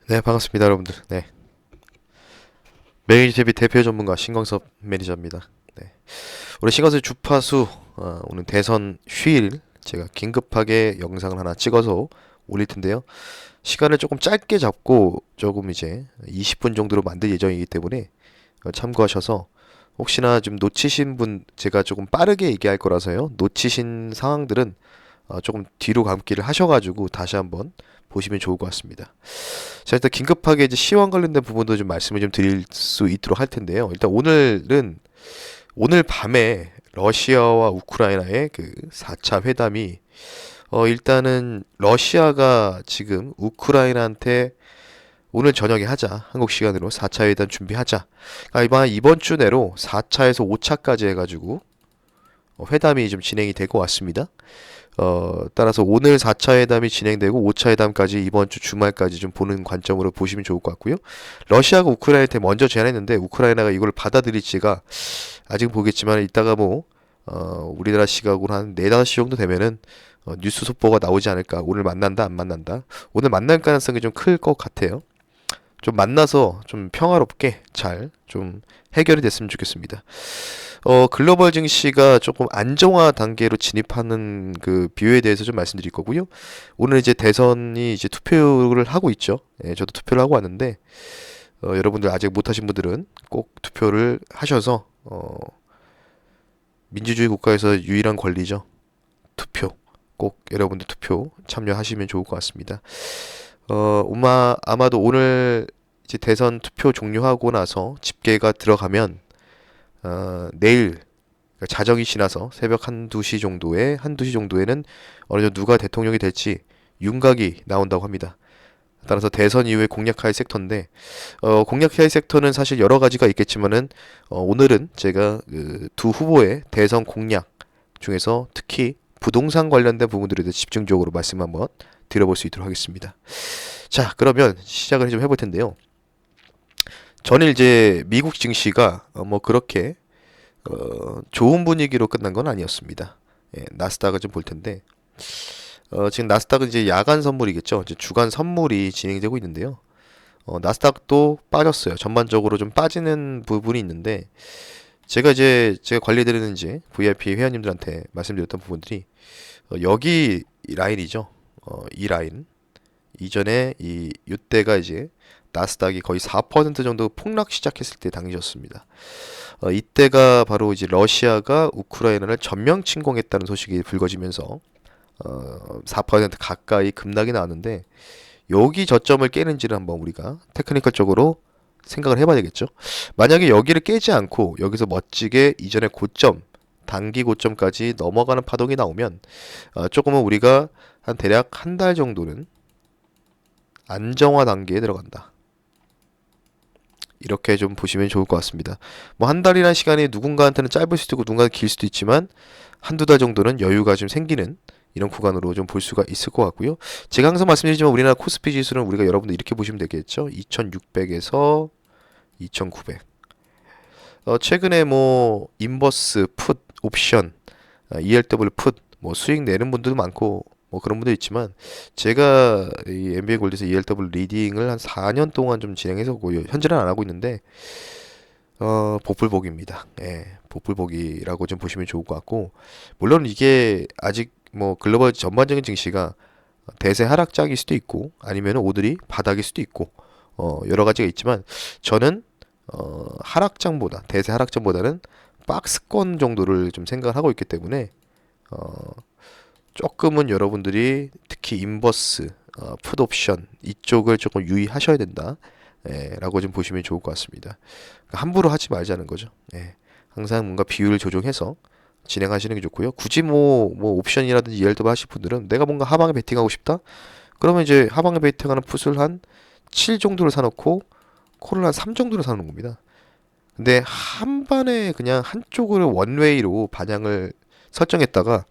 네, 반갑습니다, 여러분들. 네, 매일TV 대표 전문가 신광섭 매니저입니다. 네, 우리 신광섭 주파수 오늘 대선 휴일 제가 긴급하게 영상을 하나 찍어서 올릴 텐데요. 시간을 조금 짧게 잡고 조금 이제 20분 정도로 만들 예정이기 때문에 참고하셔서 혹시나 좀 놓치신 분 제가 조금 빠르게 얘기할 거라서요. 놓치신 상황들은 조금 뒤로 감기를 하셔가지고 다시 한번 보시면 좋을 것 같습니다. 자, 일단 긴급하게 이제 시황 관련된 부분도 좀 말씀을 좀 드릴 수 있도록 할 텐데요. 일단 오늘은 오늘 밤에 러시아와 우크라이나의 그 4차 회담이 일단은 러시아가 지금 우크라이나한테 오늘 저녁에 하자. 한국 시간으로 4차 회담 준비하자. 그러니까 이번 주 내로 4차에서 5차까지 해가지고 회담이 좀 진행이 될 것 같습니다. 따라서 오늘 4차 회담이 진행되고 5차 회담까지 이번 주 주말까지 좀 보는 관점으로 보시면 좋을 것 같고요. 러시아가 우크라이나한테 먼저 제안했는데 우크라이나가 이걸 받아들일지가 아직 보겠지만 이따가 우리나라 시각으로 한 4, 5시 정도 되면은 뉴스 속보가 나오지 않을까. 오늘 만난다, 안 만난다. 오늘 만날 가능성이 좀 클 것 같아요. 좀 만나서 좀 평화롭게 잘 좀 해결이 됐으면 좋겠습니다. 글로벌 증시가 조금 안정화 단계로 진입하는 그 비율에 대해서 좀 말씀드릴 거고요. 오늘 이제 대선이 이제 투표를 하고 있죠. 예, 저도 투표를 하고 왔는데, 여러분들 아직 못하신 분들은 꼭 투표를 하셔서, 민주주의 국가에서 유일한 권리죠. 투표. 꼭 여러분들 투표 참여하시면 좋을 것 같습니다. 아마도 오늘 이제 대선 투표 종료하고 나서 집계가 들어가면 내일 그러니까 자정이 지나서 새벽 한두 시 정도에는 어느 정도 누가 대통령이 될지 윤곽이 나온다고 합니다. 따라서 대선 이후에 공략할 섹터인데 공략할 섹터는 사실 여러 가지가 있겠지만은 오늘은 제가 그두 후보의 대선 공략 중에서 특히 부동산 관련된 부분들에 대해 집중적으로 말씀 한번 드려볼 수 있도록 하겠습니다. 자, 그러면 시작을 좀 해볼 텐데요. 저는 이제 미국 증시가 뭐 그렇게 좋은 분위기로 끝난 건 아니었습니다. 예, 나스닥을 좀 볼 텐데 지금 나스닥은 이제 야간 선물이겠죠. 이제 주간 선물이 진행되고 있는데요. 나스닥도 빠졌어요. 전반적으로 좀 빠지는 부분이 있는데 제가 관리드리는 이제 VIP 회원님들한테 말씀드렸던 부분들이 여기 라인이죠. 이 라인 이전에 이 이때가 이제 나스닥이 거의 4% 정도 폭락 시작했을 때 당시였습니다. 이때가 바로 이제 러시아가 우크라이나를 전면 침공했다는 소식이 불거지면서 4% 가까이 급락이 나왔는데 여기 저점을 깨는지를 한번 우리가 테크니컬적으로 생각을 해봐야 되겠죠. 만약에 여기를 깨지 않고 여기서 멋지게 이전의 고점, 단기 고점까지 넘어가는 파동이 나오면 조금은 우리가 한 대략 한 달 정도는 안정화 단계에 들어간다. 이렇게 좀 보시면 좋을 것 같습니다. 뭐 한 달이라는 시간이 누군가한테는 짧을 수도 있고 누군가는 길 수도 있지만 한두 달 정도는 여유가 좀 생기는 이런 구간으로 좀 볼 수가 있을 것 같고요. 제가 항상 말씀드리지만 우리나라 코스피 지수는 우리가 여러분들 이렇게 보시면 되겠죠. 2600에서 2900. 최근에 뭐 인버스, 풋, 옵션, ELW 풋, 뭐 수익 내는 분들도 많고 뭐 그런 분도 있지만 제가 이 NBA 골드에서 ELW 리딩을 한 4년 동안 좀 진행해서 현재는 안 하고 있는데 복불복입니다. 예, 복불복이라고 좀 보시면 좋을 것 같고 물론 이게 아직 뭐 글로벌 전반적인 증시가 대세 하락장일 수도 있고 아니면 오들이 바닥일 수도 있고 여러 가지가 있지만 저는 하락장보다 대세 하락장보다는 박스권 정도를 좀 생각을 하고 있기 때문에 어, 조금은 여러분들이 특히 인버스, 풋옵션 이쪽을 조금 유의하셔야 된다. 예, 라고 좀 보시면 좋을 것 같습니다. 그러니까 함부로 하지 말자는 거죠. 예, 항상 뭔가 비율을 조정해서 진행하시는 게 좋고요. 굳이 뭐 옵션이라든지 ELW 하실 분들은 내가 뭔가 하방에 베팅하고 싶다? 그러면 이제 하방에 베팅하는 풋을 한 7 정도를 사놓고 콜을 한 3 정도를 사놓는 겁니다. 근데 한 번에 그냥 한쪽으로 원웨이로 반향을 설정했다가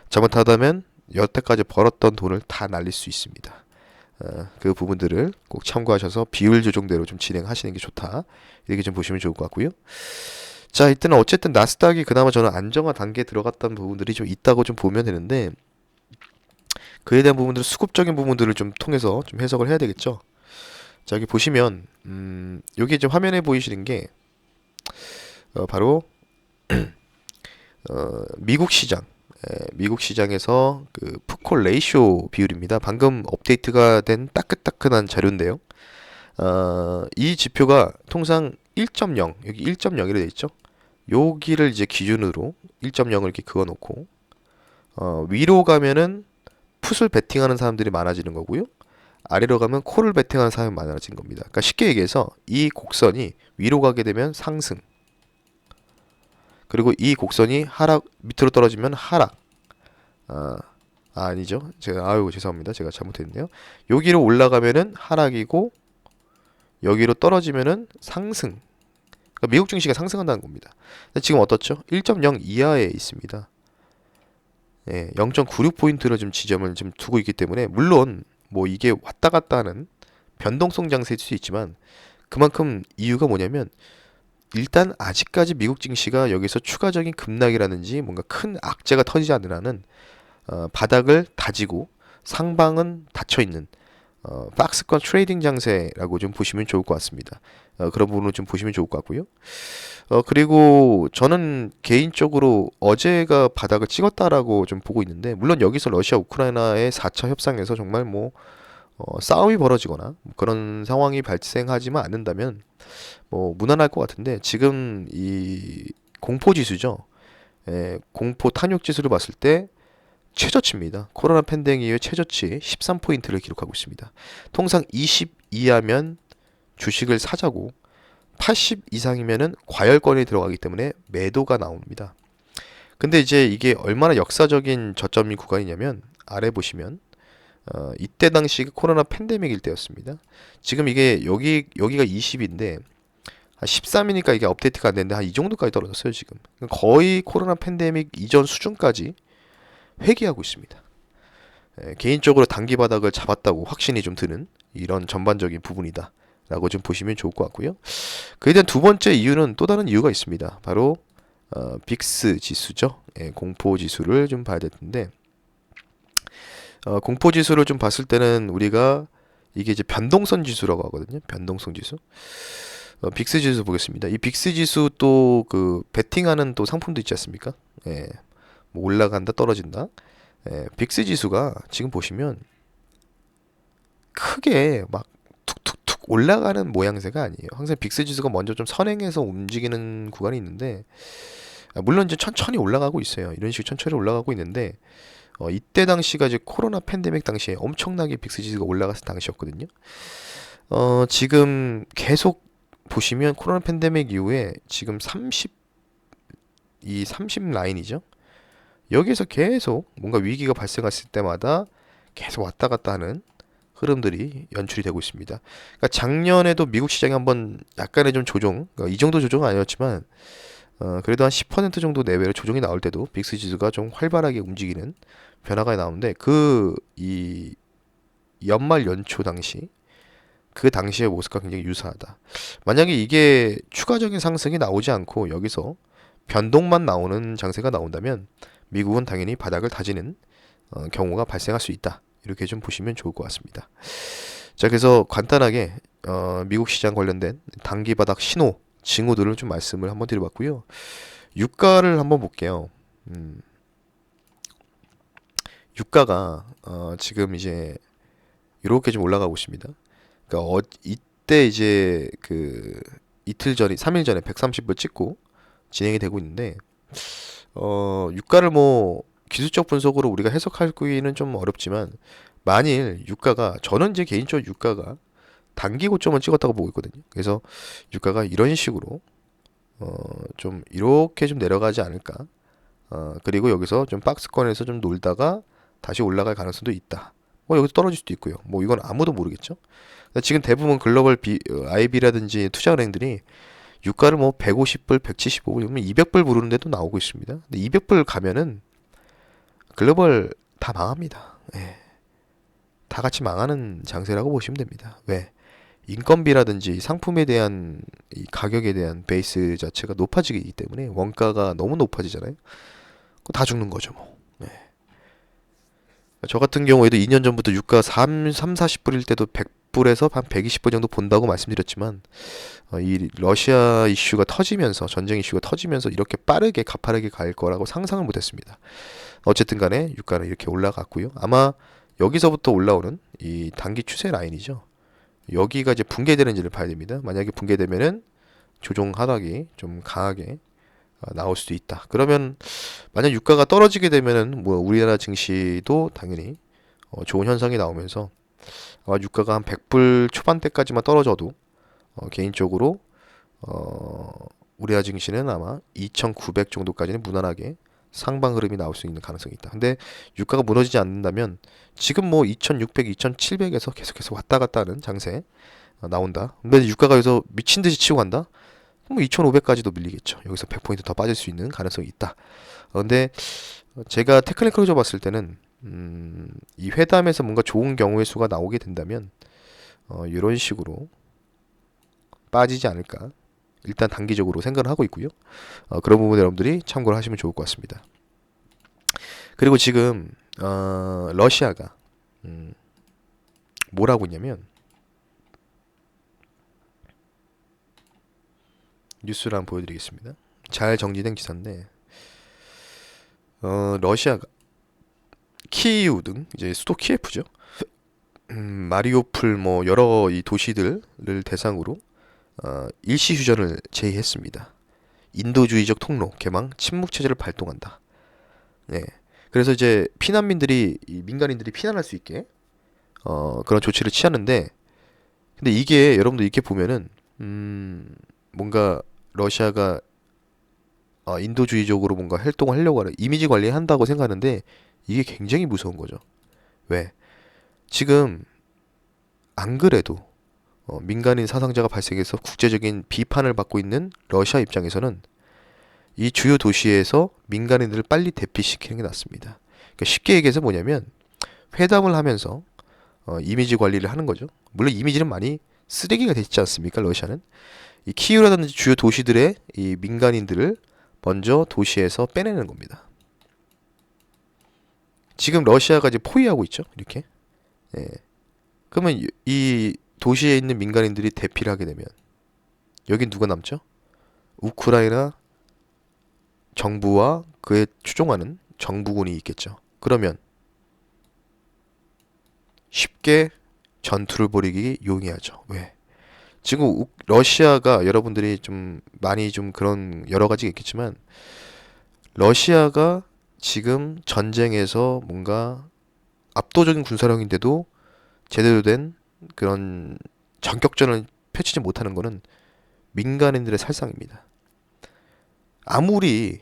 잘못하다면 여태까지 벌었던 돈을 다 날릴 수 있습니다. 그 부분들을 꼭 참고하셔서 비율 조정대로 좀 진행하시는 게 좋다. 이렇게 좀 보시면 좋을 것 같고요. 자, 이때는 어쨌든 나스닥이 그나마 저는 안정화 단계에 들어갔던 부분들이 좀 있다고 좀 보면 되는데 그에 대한 부분들은 수급적인 부분들을 좀 통해서 좀 해석을 해야 되겠죠. 자, 여기 보시면 여기 지금 화면에 보이시는 게 바로 미국 시장. 미국 시장에서 그 풋콜 레이쇼 비율입니다. 방금 업데이트가 된 따끈따끈한 자료인데요. 이 지표가 통상 1.0, 여기 1.0이라 되어 있죠. 여기를 이제 기준으로 1.0을 이렇게 그어 놓고 위로 가면은 풋을 베팅하는 사람들이 많아지는 거고요. 아래로 가면 콜을 베팅하는 사람이 많아지는 겁니다. 그러니까 쉽게 얘기해서 이 곡선이 위로 가게 되면 상승, 그리고 이 곡선이 하락, 밑으로 떨어지면 하락. 아, 아니죠. 제가 아유 죄송합니다. 제가 잘못했네요. 여기로 올라가면은 하락이고 여기로 떨어지면은 상승. 그러니까 미국 증시가 상승한다는 겁니다. 근데 지금 어떻죠? 1.0 이하에 있습니다. 예, 0.96포인트로 좀 지점을 좀 두고 있기 때문에 물론 뭐 이게 왔다 갔다 하는 변동성 장세일 수 있지만 그만큼 이유가 뭐냐면 일단 아직까지 미국 증시가 여기서 추가적인 급락이라든지 뭔가 큰 악재가 터지지 않는 한은 바닥을 다지고 상방은 닫혀 있는 박스권 트레이딩 장세라고 좀 보시면 좋을 것 같습니다. 그런 부분을 좀 보시면 좋을 것 같고요. 그리고 저는 개인적으로 어제가 바닥을 찍었다라고 좀 보고 있는데 물론 여기서 러시아 우크라이나의 4차 협상에서 정말 뭐 싸움이 벌어지거나 뭐 그런 상황이 발생하지만 않는다면 뭐 무난할 것 같은데 지금 이 공포 지수죠. 공포 탐욕 지수를 봤을 때 최저치입니다. 코로나 팬데믹 이후에 최저치 13포인트를 기록하고 있습니다. 통상 20 이하면 주식을 사자고 80 이상이면은 과열권에 들어가기 때문에 매도가 나옵니다. 근데 이제 이게 얼마나 역사적인 저점인 구간이냐면 아래 보시면 이때 당시 코로나 팬데믹일 때였습니다. 지금 이게 여기가 20인데 한 13이니까 이게 업데이트가 안 됐는데 한 이 정도까지 떨어졌어요, 지금. 거의 코로나 팬데믹 이전 수준까지 회귀하고 있습니다. 개인적으로 단기 바닥을 잡았다고 확신이 좀 드는 이런 전반적인 부분이다 라고 좀 보시면 좋을 것 같고요. 그에 대한 두 번째 이유는 또 다른 이유가 있습니다. 바로 빅스 지수죠. 공포 지수를 좀 봐야 될 텐데 공포 지수를 좀 봤을 때는 우리가 이게 이제 변동성 지수라고 하거든요. 변동성 지수. 빅스 지수 보겠습니다. 이 빅스 지수 또 그 베팅하는 또 상품도 있지 않습니까? 뭐 올라간다 떨어진다. 빅스 지수가 지금 보시면 크게 막 툭툭툭 올라가는 모양새가 아니에요. 항상 빅스 지수가 먼저 좀 선행해서 움직이는 구간이 있는데 물론 이제 천천히 올라가고 있어요. 이런 식으로 천천히 올라가고 있는데 이때 당시가 이제 코로나 팬데믹 당시에 엄청나게 빅스 지수가 올라갔을 당시였거든요. 지금 계속 보시면 코로나 팬데믹 이후에 지금 30 라인이죠. 여기서 계속 뭔가 위기가 발생했을 때마다 계속 왔다 갔다 하는 흐름들이 연출이 되고 있습니다. 그러니까 작년에도 미국 시장이 한번 약간의 좀 조정, 그러니까 이 정도 조정은 아니었지만 그래도 한 10% 정도 내외로 조정이 나올 때도 빅스 지수가 좀 활발하게 움직이는 변화가 나오는데 이 연말 연초 당시 그 당시의 모습과 굉장히 유사하다. 만약에 이게 추가적인 상승이 나오지 않고 여기서 변동만 나오는 장세가 나온다면 미국은 당연히 바닥을 다지는 경우가 발생할 수 있다. 이렇게 좀 보시면 좋을 것 같습니다. 자, 그래서 간단하게 미국 시장 관련된 단기 바닥 신호, 징후들을 좀 말씀을 한번 드려봤고요. 유가를 한번 볼게요. 유가가 지금 이제 이렇게 좀 올라가고 있습니다. 그러니까 이때 이제 그 이틀 전이 3일 전에 130불 찍고 진행이 되고 있는데 유가를 뭐 기술적 분석으로 우리가 해석하기는 좀 어렵지만 만일 유가가 저는 이제 개인적으로 유가가 단기 고점을 찍었다고 보고 있거든요. 그래서 유가가 이런 식으로 좀 이렇게 좀 내려가지 않을까. 그리고 여기서 좀 박스권에서 좀 놀다가 다시 올라갈 가능성도 있다. 뭐 여기서 떨어질 수도 있고요. 뭐 이건 아무도 모르겠죠. 지금 대부분 글로벌 IB라든지 투자은행들이 유가를 뭐 150불, 175불, 200불 부르는 데도 나오고 있습니다. 근데 200불 가면은 글로벌 다 망합니다. 다 같이 망하는 장세라고 보시면 됩니다. 왜? 인건비라든지 상품에 대한 이 가격에 대한 베이스 자체가 높아지기 때문에 원가가 너무 높아지잖아요. 다 죽는 거죠, 뭐. 저 같은 경우에도 2년 전부터 유가 40불일 때도 100불에서 한 120불 정도 본다고 말씀드렸지만 이 러시아 이슈가 터지면서 전쟁 이슈가 터지면서 이렇게 빠르게 가파르게 갈 거라고 상상을 못했습니다. 어쨌든 간에 유가는 이렇게 올라갔고요. 아마 여기서부터 올라오는 이 단기 추세 라인이죠. 여기가 이제 붕괴되는지를 봐야 됩니다. 만약에 붕괴되면은 조정 하락이 좀 강하게 나올 수도 있다. 그러면 만약 유가가 떨어지게 되면은 뭐 우리나라 증시도 당연히 좋은 현상이 나오면서 아마 유가가 한 100불 초반대까지만 떨어져도 개인적으로 우리나라 증시는 아마 2,900 정도까지는 무난하게 상방 흐름이 나올 수 있는 가능성이 있다. 근데 유가가 무너지지 않는다면 지금 뭐 2,600, 2,700에서 계속해서 왔다 갔다 하는 장세 나온다. 근데 유가가 여기서 미친 듯이 치고 간다? 그럼 2,500까지도 밀리겠죠. 여기서 100포인트 더 빠질 수 있는 가능성이 있다. 근데 제가 테크니컬로 봤을 때는 이 회담에서 뭔가 좋은 경우의 수가 나오게 된다면 이런 식으로 빠지지 않을까. 일단 단기적으로 생각을 하고 있고요. 그런 부분 여러분들이 참고를 하시면 좋을 것 같습니다. 그리고 지금 러시아가 뭘 하고 있냐면 뉴스를 한번 보여드리겠습니다. 잘 정리된 기사인데 러시아가 키이우 등 이제 수도 키예프죠. 마리오폴 뭐 여러 이 도시들을 대상으로 일시 휴전을 제의했습니다. 인도주의적 통로 개방 침묵 체제를 발동한다. 네. 그래서 이제 피난민들이 민간인들이 피난할 수 있게 그런 조치를 취하는데 근데 이게 여러분들 이렇게 보면은 뭔가 러시아가 인도주의적으로 뭔가 활동을 하려고 하는 이미지 관리한다고 생각하는데 이게 굉장히 무서운 거죠. 왜? 지금 안 그래도 민간인 사상자가 발생해서 국제적인 비판을 받고 있는 러시아 입장에서는 이 주요 도시에서 민간인들을 빨리 대피시키는 게 낫습니다. 그러니까 쉽게 얘기해서 뭐냐면 회담을 하면서 이미지 관리를 하는 거죠. 물론 이미지는 많이 쓰레기가 됐지 않습니까? 러시아는 이 키이우라든지 주요 도시들의 이 민간인들을 먼저 도시에서 빼내는 겁니다. 지금 러시아가 이제 포위하고 있죠. 이렇게. 예. 그러면 이 도시에 있는 민간인들이 대피를 하게 되면 여긴 누가 남죠? 우크라이나 정부와 그에 추종하는 정부군이 있겠죠. 그러면 쉽게 전투를 벌이기 용이하죠. 왜? 지금 러시아가 여러분들이 좀 많이 좀 그런 여러 가지가 있겠지만 러시아가 지금 전쟁에서 뭔가 압도적인 군사력인데도 제대로 된 그런 전격전을 펼치지 못하는 것은 민간인들의 살상입니다. 아무리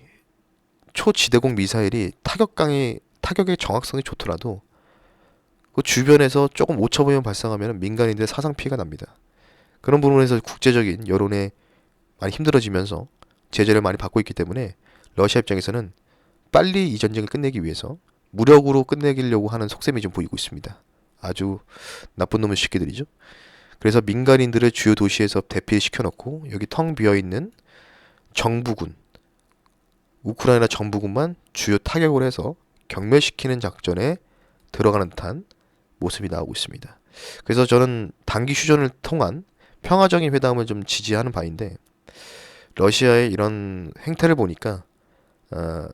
초지대공 미사일이 타격의 정확성이 좋더라도 그 주변에서 조금 오차범위만 발생하면 민간인들의 사상 피해가 납니다. 그런 부분에서 국제적인 여론에 많이 힘들어지면서 제재를 많이 받고 있기 때문에 러시아 입장에서는 빨리 이 전쟁을 끝내기 위해서 무력으로 끝내기려고 하는 속셈이 좀 보이고 있습니다. 아주 나쁜 놈의 새끼들이죠. 그래서 민간인들을 주요 도시에서 대피시켜놓고 여기 텅 비어있는 정부군, 우크라이나 정부군만 주요 타격을 해서 경멸시키는 작전에 들어가는 듯한 모습이 나오고 있습니다. 그래서 저는 단기 휴전을 통한 평화적인 회담을 좀 지지하는 바인데 러시아의 이런 행태를 보니까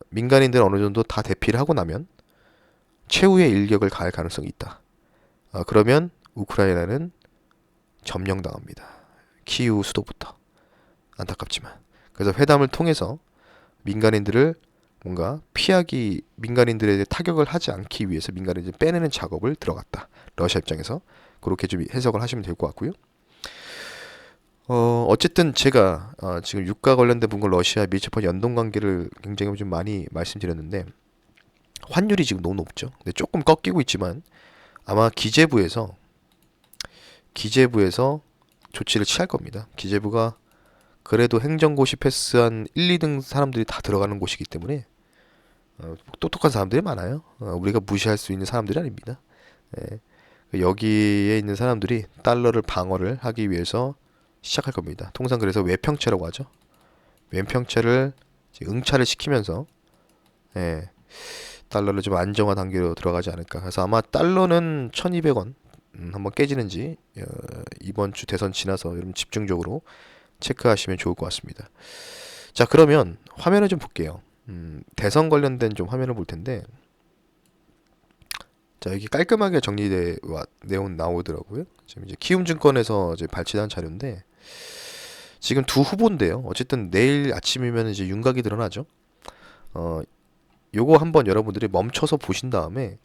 민간인들 어느 정도 다 대피를 하고 나면 최후의 일격을 가할 가능성이 있다. 그러면 우크라이나는 점령당합니다. 키이우 수도부터. 안타깝지만. 그래서 회담을 통해서 민간인들을 뭔가 민간인들에 타격을 하지 않기 위해서 민간인들 빼내는 작업을 들어갔다. 러시아 입장에서. 그렇게 좀 해석을 하시면 될 것 같고요. 어쨌든 제가 지금 유가 관련된 부분 러시아 밀접한 연동 관계를 굉장히 좀 많이 말씀드렸는데 환율이 지금 너무 높죠. 근데 조금 꺾이고 있지만 아마 기재부에서 조치를 취할 겁니다. 기재부가 그래도 행정고시 패스한 1, 2등 사람들이 다 들어가는 곳이기 때문에 똑똑한 사람들이 많아요. 우리가 무시할 수 있는 사람들이 아닙니다. 예. 여기에 있는 사람들이 달러를 방어를 하기 위해서 시작할 겁니다. 통상 그래서 외평채라고 하죠. 외평채를 응차를 시키면서 달러를 좀 안정화 단계로 들어가지 않을까. 그래서 아마 달러는 1200원 한번 깨지는지 이번 주 대선 지나서 여러분 집중적으로 체크하시면 좋을 것 같습니다. 자, 그러면 화면을 좀 볼게요. 대선 관련된 좀 화면을 볼 텐데, 자, 여기 깔끔하게 정리돼 내용 나오더라고요. 지금 이제 키움증권에서 이제 발췌한 자료인데, 지금 두 후보인데요. 어쨌든 내일 아침이면 이제 윤곽이 드러나죠. 어, 요거 한번 여러분들이 멈춰서 보신 다음에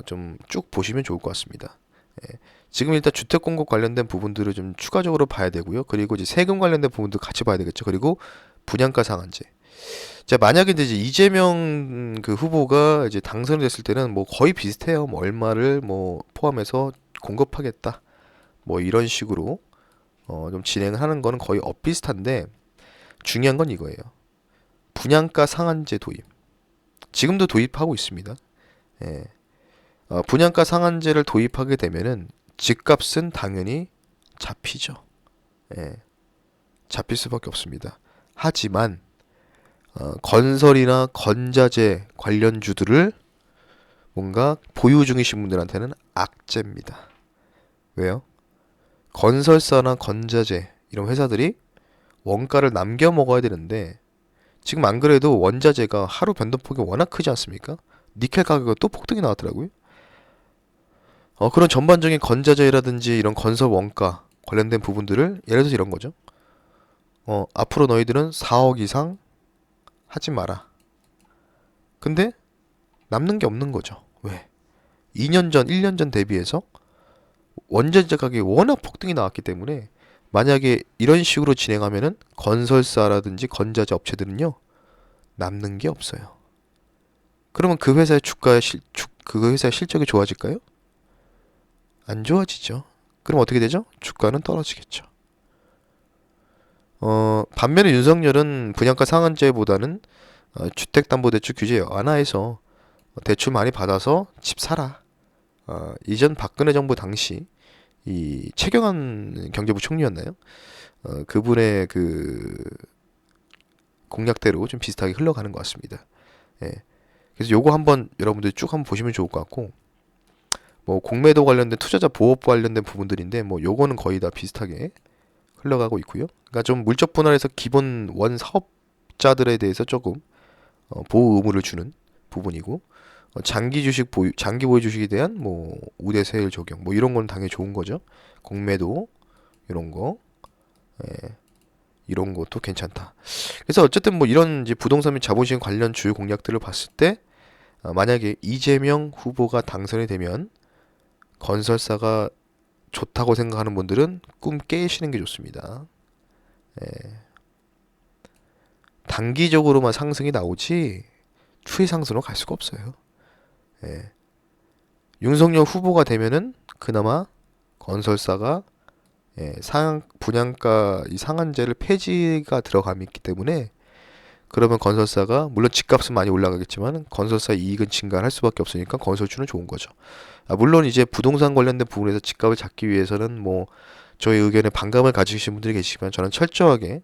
좀 쭉 보시면 좋을 것 같습니다. 예. 지금 일단 주택 공급 관련된 부분들을 좀 추가적으로 봐야 되고요. 그리고 이제 세금 관련된 부분도 같이 봐야 되겠죠. 그리고 분양가 상한제. 자, 만약에 이제 이재명 그 후보가 이제 당선이 됐을 때는 뭐 거의 비슷해요. 뭐 얼마를 뭐 포함해서 공급하겠다. 뭐 이런 식으로 좀 진행을 하는 거는 거의 엇비슷한데, 중요한 건 이거예요. 분양가 상한제 도입. 지금도 도입하고 있습니다. 예. 분양가 상한제를 도입하게 되면은 집값은 당연히 잡히죠. 예. 잡힐 수밖에 없습니다. 하지만 건설이나 건자재 관련주들을 뭔가 보유 중이신 분들한테는 악재입니다. 왜요? 건설사나 건자재 이런 회사들이 원가를 남겨 먹어야 되는데, 지금 안 그래도 원자재가 하루 변동폭이 워낙 크지 않습니까? 니켈 가격이 또 폭등이 나왔더라고요. 그런 전반적인 건자재라든지 이런 건설 원가 관련된 부분들을, 예를 들어서 이런 거죠. 앞으로 너희들은 4억 이상 하지 마라. 근데 남는 게 없는 거죠. 왜? 2년 전, 1년 전 대비해서 원자재 가격이 워낙 폭등이 나왔기 때문에, 만약에 이런 식으로 진행하면은 건설사라든지 건자재 업체들은요, 남는 게 없어요. 그러면 그 회사의 그 회사의 실적이 좋아질까요? 안 좋아지죠. 그럼 어떻게 되죠? 주가는 떨어지겠죠. 반면에 윤석열은 분양가 상한제보다는 주택담보대출 규제 완화해서 대출 많이 받아서 집 사라. 이전 박근혜 정부 당시 이 최경환 경제부 총리였나요? 그분의 그 공약대로 좀 비슷하게 흘러가는 것 같습니다. 예. 그래서 요거 한번 여러분들 쭉 한번 보시면 좋을 것 같고, 뭐 공매도 관련된 투자자 보호 관련된 부분들인데, 뭐 요거는 거의 다 비슷하게 흘러가고 있고요. 그러니까 좀 물적 분할에서 기본 원 사업자들에 대해서 조금 보호 의무를 주는 부분이고, 장기 보유 주식에 대한 뭐 우대 세율 적용, 뭐 이런 건 당연히 좋은 거죠. 공매도 이런 거, 예, 이런 것도 괜찮다. 그래서 어쨌든 뭐 이런 이제 부동산 및 자본시장 관련 주요 공약들을 봤을 때, 만약에 이재명 후보가 당선이 되면 건설사가 좋다고 생각하는 분들은 꿈 깨시는 게 좋습니다. 예. 단기적으로만 상승이 나오지 추이 상승으로 갈 수가 없어요. 예. 윤석열 후보가 되면은 그나마 건설사가 분양가 이 상한제를 폐지가 들어감이 있기 때문에, 그러면 건설사가 물론 집값은 많이 올라가겠지만 건설사 이익은 증가할 수밖에 없으니까 건설주는 좋은 거죠. 물론 이제 부동산 관련된 부분에서 집값을 잡기 위해서는 뭐 저희 의견에 반감을 가지신 분들이 계시지만, 저는 철저하게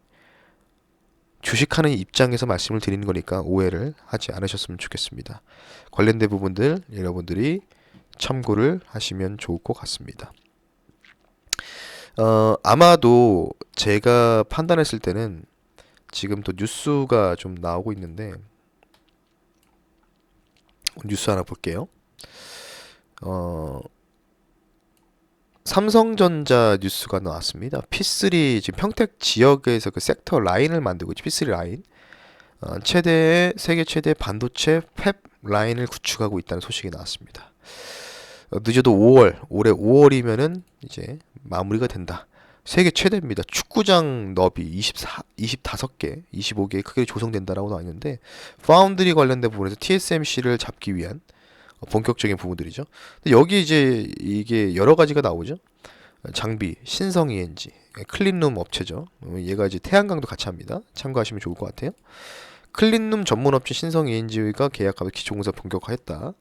주식하는 입장에서 말씀을 드리는 거니까 오해를 하지 않으셨으면 좋겠습니다. 관련된 부분들 여러분들이 참고를 하시면 좋을 것 같습니다. 아마도 제가 판단했을 때는 지금 또 뉴스가 좀 나오고 있는데, 뉴스 하나 볼게요. 삼성전자 뉴스가 나왔습니다. P3 지금 평택 지역에서 그 섹터 라인을 만들고 있죠. P3 라인. 세계 최대 반도체 팹 라인을 구축하고 있다는 소식이 나왔습니다. 늦어도 올해 5월이면은 이제 마무리가 된다. 세계 최대입니다. 축구장 너비 25개, 25개의 크기로 조성된다라고 나와 있는데, 파운드리 관련된 부분에서 TSMC를 잡기 위한 본격적인 부분들이죠. 근데 여기 이제 이게 여러 가지가 나오죠. 장비, 신성 ENG, 클린룸 업체죠. 얘가 이제 태양광도 같이 합니다. 참고하시면 좋을 것 같아요. 클린룸 전문 업체 신성 ENG가 계약하고 기초공사 본격화했다.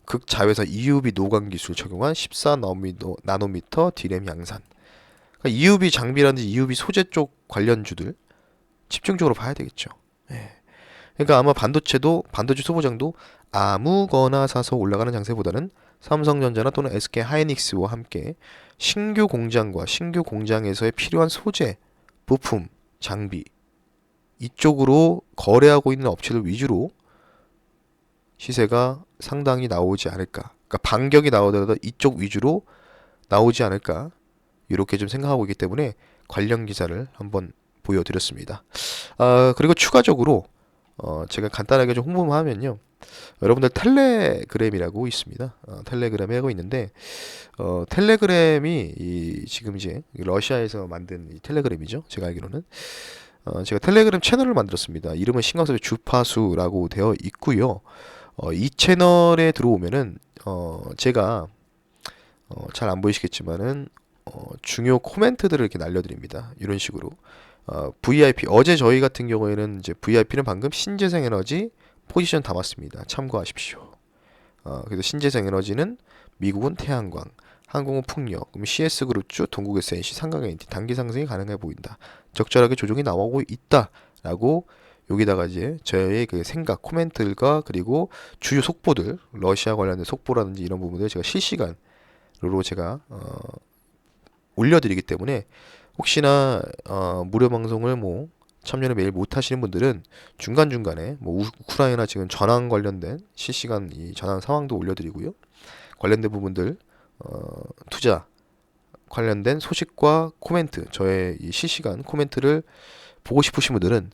극자외선 EUV 노광 기술 적용한 14나노미터 D램 양산. 그러니까 EUV 장비라든지 EUV 소재 쪽 관련주들 집중적으로 봐야 되겠죠. 예. 그러니까 아마 반도체 소보장도 아무거나 사서 올라가는 장세보다는 삼성전자나 또는 SK 하이닉스와 함께 신규 공장과 신규 공장에서의 필요한 소재, 부품, 장비 이쪽으로 거래하고 있는 업체들 위주로 시세가 상당히 나오지 않을까. 그러니까 반격이 나오더라도 이쪽 위주로 나오지 않을까. 이렇게 좀 생각하고 있기 때문에 관련 기사를 한번 보여드렸습니다. 그리고 추가적으로 제가 간단하게 좀 홍보만 하면요. 여러분들 텔레그램이라고 있습니다. 텔레그램이 하고 있는데 텔레그램이 지금 이제 러시아에서 만든 이 텔레그램이죠. 제가 알기로는 제가 텔레그램 채널을 만들었습니다. 이름은 신광섭의 주파수라고 되어 있고요. 이 채널에 들어오면은 제가 잘 안 보이시겠지만은 중요 코멘트들을 이렇게 날려드립니다. 이런 식으로 VIP 어제 저희 같은 경우에는 이제 VIP는 방금 신재생에너지 포지션 담았습니다. 참고하십시오. 그래서 신재생에너지는 미국은 태양광, 항공은 풍력, 그럼 CS그룹주, 동국 SNC, 상강 NT 단기 상승이 가능해 보인다. 적절하게 조정이 나오고 있다라고 여기다가 이제 저의 그 생각, 코멘트들과 그리고 주요 속보들, 러시아 관련된 속보라든지 이런 부분들 제가 실시간으로 제가 올려드리기 때문에 혹시나 무료 방송을 뭐 참여를 매일 못 하시는 분들은 중간중간에 뭐 우크라이나 지금 전황 관련된 실시간 이 전황 상황도 올려드리고요. 관련된 부분들 투자 관련된 소식과 코멘트 저의 이 실시간 코멘트를 보고 싶으신 분들은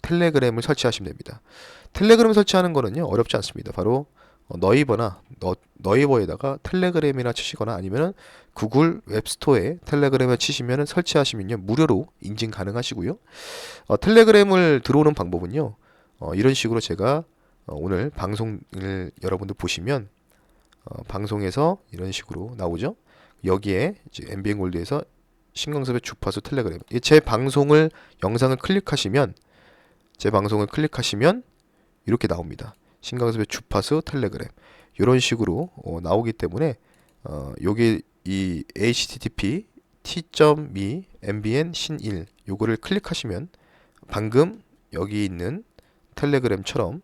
텔레그램을 설치하시면 됩니다. 텔레그램 설치하는 거는요 어렵지 않습니다. 바로 너이버에다가 텔레그램이나 치시거나 아니면은 구글 웹스토어에 텔레그램을 치시면은 설치하시면요 무료로 인증 가능하시고요. 텔레그램을 들어오는 방법은요 이런 식으로 제가 오늘 방송을 여러분들 보시면 방송에서 이런 식으로 나오죠. 여기에 이제 MBN 골드에서 신광섭의 주파수 텔레그램 제 방송을 영상을 클릭하시면 이렇게 나옵니다. 신광섭의 주파수 텔레그램 이런 식으로 나오기 때문에 여기 이 http t.me mbn sin1 요거를 클릭하시면 방금 여기 있는 텔레그램처럼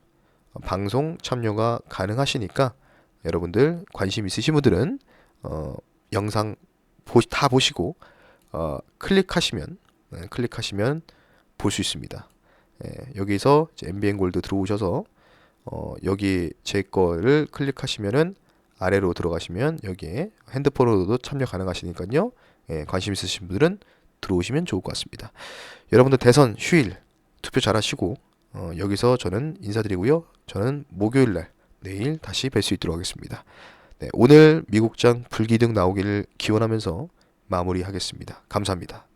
방송 참여가 가능하시니까 여러분들 관심 있으신 분들은 영상 다 보시고 클릭하시면 볼 수 있습니다. 여기서 MBN 골드 들어오셔서 여기 제 거를 클릭하시면은 아래로 들어가시면 여기에 핸드폰으로도 참여 가능하시니까요. 관심 있으신 분들은 들어오시면 좋을 것 같습니다. 여러분들 대선 휴일 투표 잘하시고 여기서 저는 인사드리고요. 저는 목요일날 내일 다시 뵐 수 있도록 하겠습니다. 네, 오늘 미국장 불기둥 나오기를 기원하면서 마무리하겠습니다. 감사합니다.